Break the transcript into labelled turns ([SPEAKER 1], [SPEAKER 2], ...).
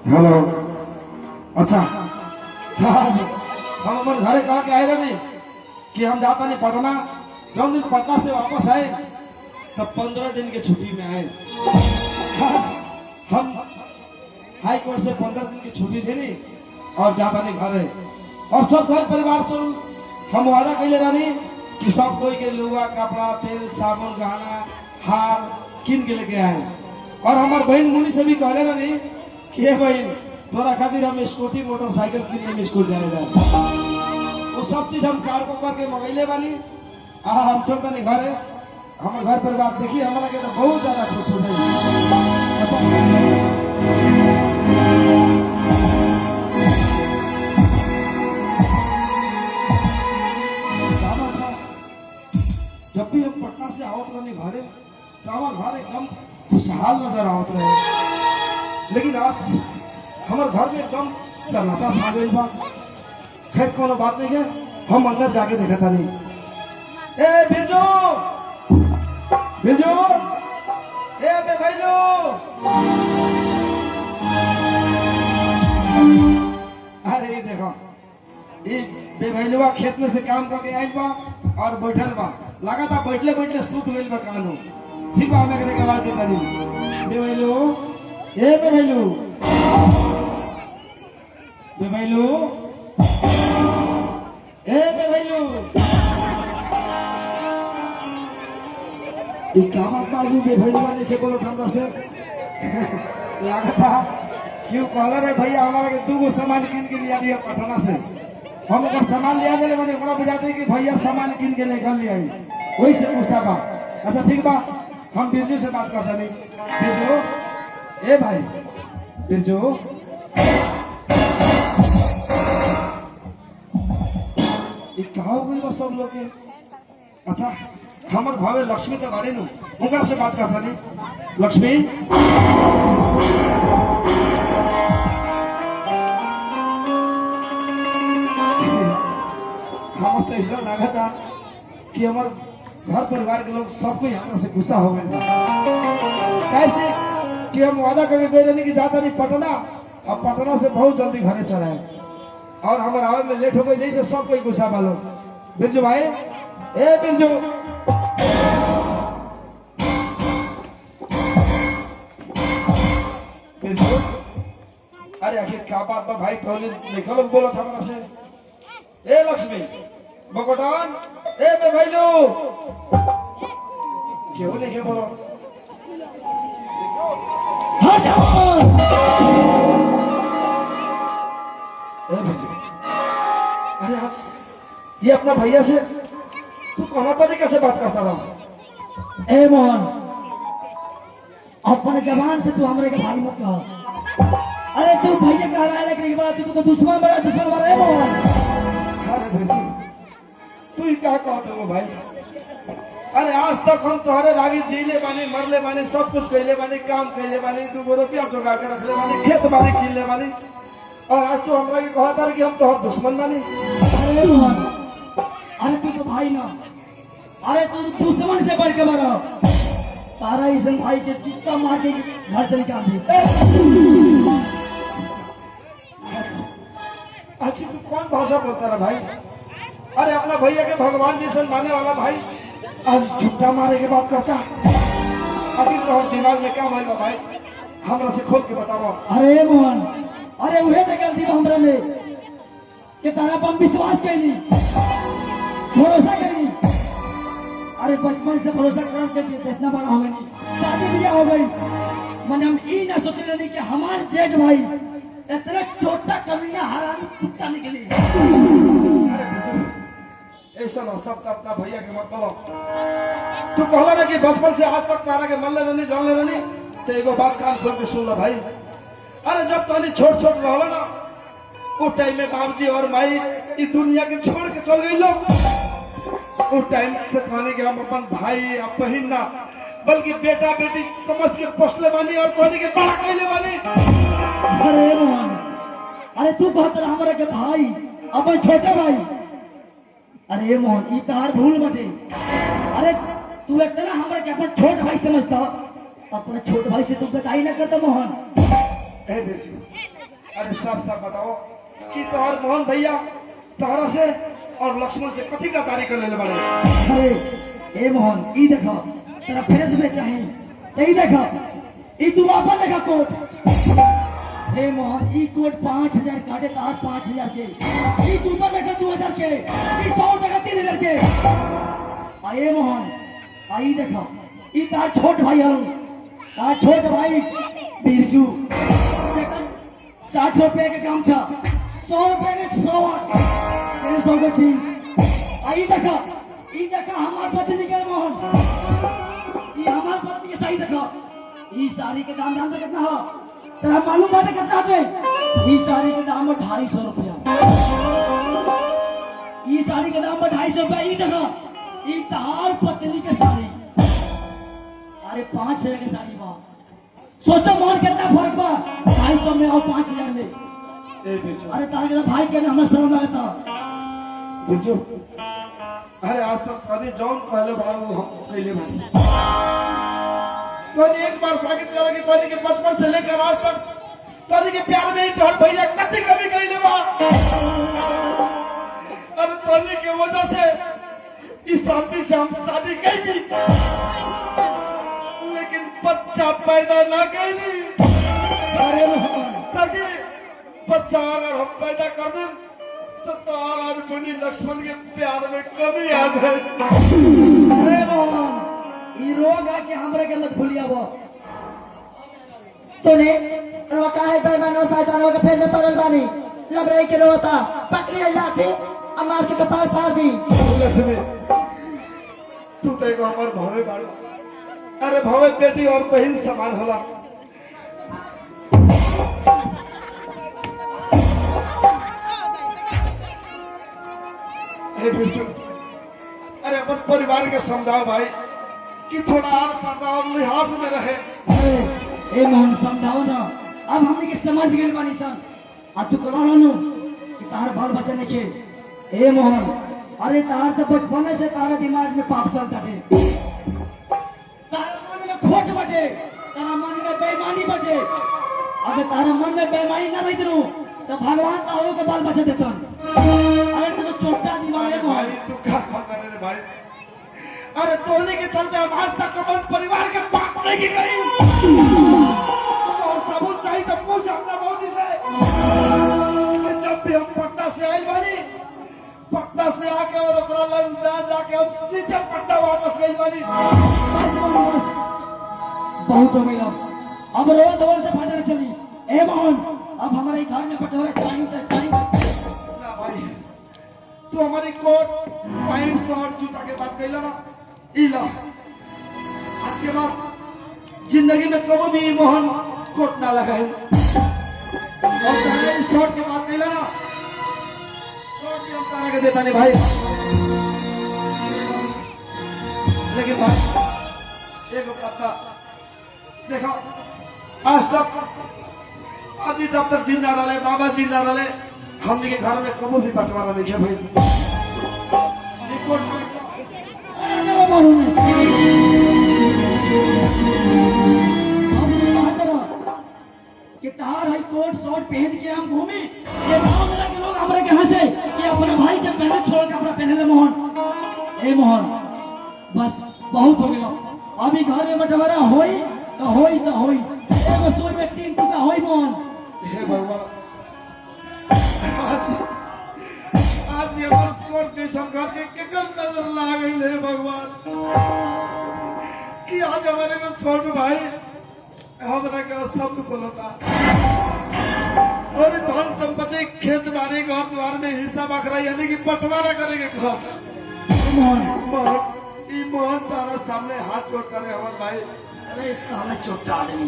[SPEAKER 1] Hello. अच्छा हम हमारे घरे कहा के आए नहीं कि हम जाता नहीं पटना। जब दिन पटना से वापस आए तब 15 दिन की छुट्टी में आए। हम हाई कोर्ट से 15 दिन की छुट्टी देनी और जाता नहीं घरे और सब घर परिवार से हम वादा कैले रहनी कि सब कोई के लुगा कपड़ा तेल साबुन गहना हार किन के लेके आए। और हमार बहन मुनी से भी कहले रहनी कि हे बहन तोरा खातिर हम स्कूटी मोटरसाइकिल किनने में स्कूल जाएगा। वो सब चीज हम कार को करके मंगैले बानी। हम चलता नहीं घरे हमारे घर परिवार देखिए हमारा के तो बहुत ज्यादा खुश हो गए। जब भी हम पटना से आवत रहने घरे तो हमारे घर एकदम खुशहाल नजर आवत रहे, लेकिन आज हमारे घर में एकदम सन्नाटा छा गई बा। खैर कोनो बात नहीं है, हम अंदर जाके देखा था नहीं। ए बिरजू बिरजू ए बे भैलू अरे ये देखो ये बे भैलुआ खेत में से काम करके आइल बा और बैठल बा। लगा था बैठले बैठले सूत गइल बा कानू। ठीक बा हमें करे के आवाज देता नहीं। बे भैलू ए बे भैलू बे भैलू ए बे भैलू ये क्या बात बाजू बे भैलुआ ने के बोलो हमरा से लगा था क्यों कहला रे भैया हमारा के दूगो सामान किन के लिया दिया पटना से। हम अगर सामान लिया दे मैंने बड़ा बुझाते कि भैया सामान किन के लेकर ले आई वही से गुस्सा बा। अच्छा ठीक बा हम बिरजू से बात करता नहीं। बिरजू ए भाई बिरजू ये कहा हो गई सब लोग के। अच्छा हमार भावे लक्ष्मी तो बारे नु उनका से बात करता नहीं। लक्ष्मी हम तो ऐसा लगा था कि हमारे घर परिवार के लोग सबको यहाँ से गुस्सा हो गए। कैसे कि हम वादा करके गए रहने की जाता नहीं पटना और पटना से बहुत जल्दी घरे चलाए और हमारे आवे में लेट हो गई नहीं से सब कोई गुस्सा वालों। बिरजू भाई ए बिरजू बिरजू अरे आखिर क्या बात बा भाई तो निकलो बोलो था हमारा से। ए लक्ष्मी बकोटान ए बे भैलू क्यों नहीं के बोलो। ए बिरजू अरे आज ये अपना भैया से तू कौन तरीके से बात करता रहा।
[SPEAKER 2] ए मोहन अपने जबान से तू हमरे के भाई मत कहो। अरे तू भैया कह रहा है लेकिन बड़ा तू तो दुश्मन बड़ा है मोहन।
[SPEAKER 1] अरे बिरजू तू ही क्या कहते हो भाई। अरे आज तक हम तुम्हारे रागी जीले बानी मरले बानी सब कुछ कैले बानी काम कैले बानी 2 रुपया चुका के रखले बानी खेत बानी किनले बानी और आज तू हमरा के कहता रहे कि हम तोहर दुश्मन बानी।
[SPEAKER 2] अरे मोहन अरे तू तो भाई ना, अरे तू दुश्मन से बढ़ के मरो। तारा इसन भाई के चुट्टा मार के घर से निकाल दे।
[SPEAKER 1] अच्छा तू कौन भाषा बोलता रहा भाई। अरे अपना भैया के भगवान जैसे मानने वाला भाई आज झूठा मारे के बात करता। आखिर तो दिमाग में क्या मारेगा भाई हमरा से खोल के बताओ।
[SPEAKER 2] अरे मोहन अरे उहे तो गलती हमरा में कि तारा पर विश्वास कैली भरोसा कैली। अरे बचपन से भरोसा करत के इतना बड़ा हो गई शादी ब्याह हो गई मैंने हम ई ना सोच रहे कि हमारे जेठ भाई इतना छोटा कमीना हरामी कुत्ता निकले।
[SPEAKER 1] ऐसा ना सब अपना भैया के मत बोलो। तू कहला ना कि बचपन से आज तक तारा के मन ले रहनी जान ले रहनी तो एगो बात कान खोल के सुन लो भाई। अरे जब तोनी छोट छोट रहला ना उस टाइम में बाबूजी और माई इस दुनिया के छोड़ के चल गई लोग। उस टाइम से कहने के हम अपन भाई या बहन ना बल्कि बेटा बेटी समझ के पोसले बानी और कहने के बड़ा कहले बानी।
[SPEAKER 2] अरे मोहन अरे तू कहता हमारा के भाई अपन छोटा भाई। अरे मोहन ई तार भूल मटे। अरे तू इतना हमारे के अपन छोट भाई समझता अपने छोट भाई से तू कताई ना करता मोहन।
[SPEAKER 1] अरे साफ साफ बताओ कि तोहर मोहन भैया तोहरा से और लक्ष्मण से कथी का तारीख ले बड़े।
[SPEAKER 2] अरे ए मोहन ई देखो तेरा फेस में चाहिए ई देखो ई तू वापस देखा कोट। हे मोहन ई कोट 5000 काटे तार 5000 के ई तू पर देखा 2000 के ई 100 देखा 3000 के। आए मोहन आई देखो ई तार छोट भाई हूँ तार छोट भाई बिरजू 60 रुपए के काम था 100 रुपए के 100 का चीज। आई देखा हमार पत्नी के मोहन ई हमार पत्नी के सही देखा ई साड़ी के दाम जानते कितना हो तेरा मालूम बाटे कितना होते ई साड़ी के दाम 250 रुपया ई साड़ी के दाम 250 रुपया। ई देखा ई तहार पत्नी के साड़ी अरे 5000 की साड़ी बा सोचो मोहन कितना फर्क बा 250 में और 5000 में। अरे तार के भाई के हमें शर्म लगता
[SPEAKER 1] बिरजू। अरे आज तक कभी जौन कहले बड़ा वो हम कहले भाई कभी एक बार साबित करा कि तोनी के बचपन से लेकर आज तक तोनी के प्यार में ही तोहर भैया कभी कभी कहले बा। अरे तोनी के वजह से इस शादी से हम शादी कईली लेकिन बच्चा पैदा ना कईली।
[SPEAKER 2] अरे मोहन
[SPEAKER 1] ताकि बच्चा अगर हम पैदा कर दें तो तारा भी मुनि लक्ष्मण के प्यार में कमी आ जाए।
[SPEAKER 2] अरे मोहन ई रोग है कि हमरे के मत भूलिया वो
[SPEAKER 3] सुने रोका है बेईमानों शैतानों के फेर में पड़ल बानी लबरई के रोता पकड़ी लाठी अमार के कपार फाड़ दी।
[SPEAKER 1] लक्ष्मी तू तो एक हमार भावे बाड़ू। अरे भावे बेटी और बहन समान होला। हे बिरजू अरे अपन परिवार के समझाओ भाई कि थोड़ा और पर्दा और लिहाज में रहे।
[SPEAKER 2] अरे ए मोहन समझाओ ना अब हमने के समझ गए बानी सन आ तू कला नो कि तार बाल बच्चा ने के ए मोहन अरे तार तो बचपन से तारा दिमाग में पाप चलता है तारा मन में खोट बचे तारा मन में बेईमानी बचे अगर तारा मन में बेईमानी ना रही तो भगवान तारों के बाल बच्चा देता। अरे तू तो छोटा दिमाग है
[SPEAKER 1] भाई
[SPEAKER 2] मोहन
[SPEAKER 1] तू क्या कर रहे भाई। अरे तोने के चलते हम आज तक अपन परिवार के पास नहीं गई तो सबूत चाहिए तो पूछ अपना मौजी से कि जब भी हम पटना से आए बानी पटना से आके और ओकरा लग जाके हम सीधे पटना वापस गई बानी।
[SPEAKER 2] बस बहुत हो गया अब रोज दौड़ से फायदा चली। ए मोहन अब हमारे घर में बटवारा चाहिए
[SPEAKER 1] ना भाई तू हमारी कोट पैंट शर्ट जूता के बात कही ना इला आज के बाद जिंदगी में कभी भी मोहन कोट ना लगाए और हमारी शर्ट के बात कही ना शर्ट भी हम तारा के देता नहीं भाई। लेकिन भाई एक बात था देखो आज तक अजी जब तक जिंदा रहे बाबा जिंदा रहे हमने के घर में कभी भी बंटवारा नहीं किया भाई। रिपोर्ट में
[SPEAKER 2] कि तार हाई कोट शर्ट पहन के हम घूमे ये गांव में के लोग हमारे के हंसे कि अपने भाई के पहले छोड़ के अपना पहने ले मोहन। ए मोहन बस बहुत हो गया अभी घर में बंटवारा होई तो होई एगो सोच में 3 टुका होई मोहन।
[SPEAKER 1] हे भगवान आज ये हमारे स्वर्ग जैसा घर के केकर नजर लागे हे भगवान कि आज हमारे को छोट भाई हमरा का शब्द बोलता और धन संपत्ति खेत बाड़ी घर द्वार में हिस्सा बखरा यानी कि बंटवारा करेंगे घर मोहन तारा सामने हाथ जोड़ करे हमारे भाई।
[SPEAKER 2] अरे साला चोटा आदमी।